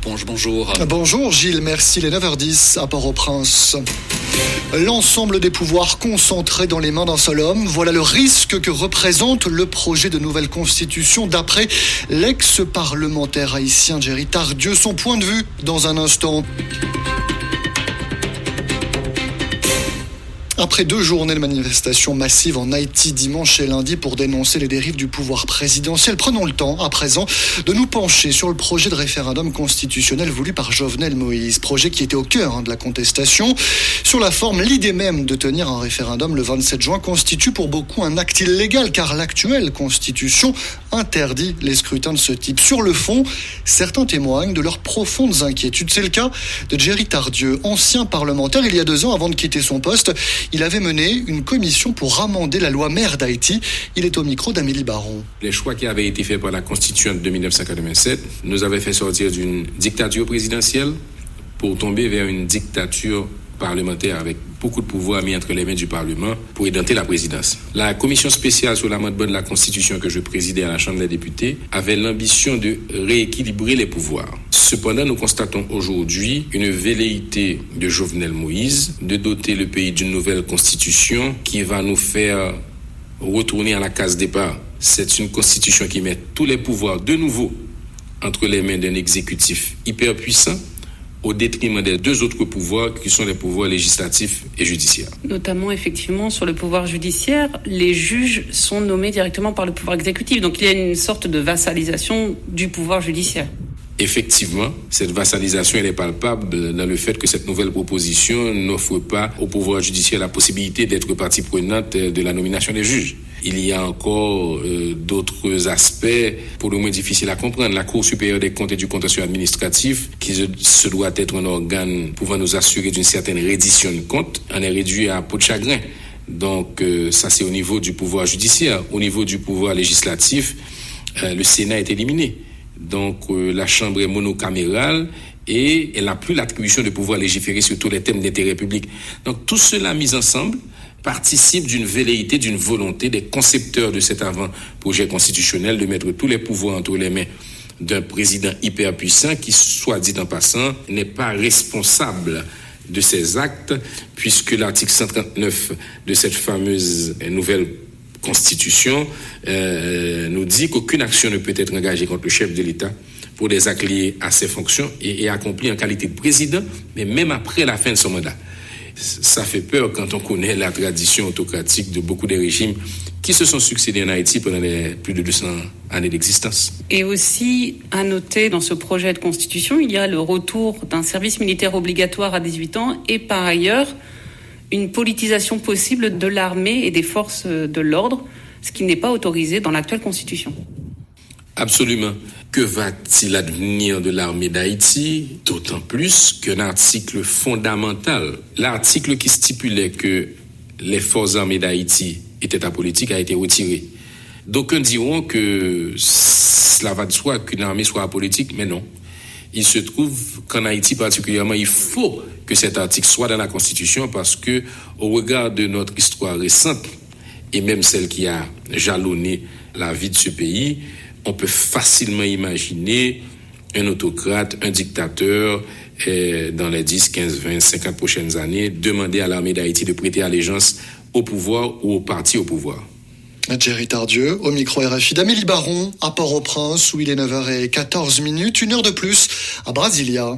Ponge, bonjour. Bonjour Gilles, merci. Les 9h10 à Port-au-Prince. L'ensemble des pouvoirs concentrés dans les mains d'un seul homme, voilà le risque que représente le projet de nouvelle constitution d'après l'ex-parlementaire haïtien Géry Tardieu. Son point de vue dans un instant. Après 2 journées de manifestations massives en Haïti dimanche et lundi pour dénoncer les dérives du pouvoir présidentiel, prenons le temps à présent de nous pencher sur le projet de référendum constitutionnel voulu par Jovenel Moïse, projet qui était au cœur de la contestation. Sur la forme, l'idée même de tenir un référendum le 27 juin constitue pour beaucoup un acte illégal car l'actuelle constitution interdit les scrutins de ce type. Sur le fond, certains témoignent de leurs profondes inquiétudes. C'est le cas de Géry Tardieu, ancien parlementaire. Il y a 2 ans, avant de quitter son poste, il avait mené une commission pour amender la loi mère d'Haïti. Il est au micro d'Amélie Baron. Les choix qui avaient été faits par la Constituante de 1987 nous avaient fait sortir d'une dictature présidentielle pour tomber vers une dictature parlementaire avec beaucoup de pouvoirs mis entre les mains du Parlement pour édenter la présidence. La commission spéciale sur l'amendement de la Constitution que je présidais à la Chambre des députés avait l'ambition de rééquilibrer les pouvoirs. Cependant, nous constatons aujourd'hui une velléité de Jovenel Moïse de doter le pays d'une nouvelle constitution qui va nous faire retourner à la case départ. C'est une constitution qui met tous les pouvoirs de nouveau entre les mains d'un exécutif hyper puissant au détriment des 2 autres pouvoirs qui sont les pouvoirs législatifs et judiciaires. Notamment, effectivement, sur le pouvoir judiciaire, les juges sont nommés directement par le pouvoir exécutif. Donc il y a une sorte de vassalisation du pouvoir judiciaire. Effectivement, cette vassalisation elle est palpable dans le fait que cette nouvelle proposition n'offre pas au pouvoir judiciaire la possibilité d'être partie prenante de la nomination des juges. Il y a encore d'autres aspects pour le moins difficiles à comprendre. La Cour supérieure des comptes et du contentieux administratif, qui se doit être un organe pouvant nous assurer d'une certaine reddition de comptes, en est réduit à peau de chagrin. Donc ça c'est au niveau du pouvoir judiciaire. Au niveau du pouvoir législatif, le Sénat est éliminé. Donc la Chambre est monocamérale et elle n'a plus l'attribution de pouvoir légiférer sur tous les thèmes d'intérêt public. Donc tout cela mis ensemble participe d'une velléité, d'une volonté des concepteurs de cet avant-projet constitutionnel de mettre tous les pouvoirs entre les mains d'un président hyper puissant qui, soit dit en passant, n'est pas responsable de ses actes puisque l'article 139 de cette fameuse nouvelle Constitution nous dit qu'aucune action ne peut être engagée contre le chef de l'État pour des actes liés à ses fonctions et accomplis en qualité de président, mais même après la fin de son mandat. Ça fait peur quand on connaît la tradition autocratique de beaucoup de régimes qui se sont succédés en Haïti pendant les plus de 200 années d'existence. Et aussi, à noter dans ce projet de constitution, il y a le retour d'un service militaire obligatoire à 18 ans et par ailleurs, une politisation possible de l'armée et des forces de l'ordre, ce qui n'est pas autorisé dans l'actuelle constitution. Absolument. Que va-t-il advenir de l'armée d'Haïti? D'autant plus qu'un article fondamental, l'article qui stipulait que les forces armées d'Haïti étaient apolitiques, a été retiré. D'aucuns diront que cela va de soi qu'une armée soit apolitique, mais non. Il se trouve qu'en Haïti particulièrement, il faut que cet article soit dans la Constitution parce que, au regard de notre histoire récente et même celle qui a jalonné la vie de ce pays, on peut facilement imaginer un autocrate, un dictateur, dans les 10, 15, 20, 50 prochaines années, demander à l'armée d'Haïti de prêter allégeance au pouvoir ou au parti au pouvoir. Géry Tardieu, au micro RFI d'Amélie Baron, à Port-au-Prince, où il est 9h14, 1 heure de plus, à Brasilia.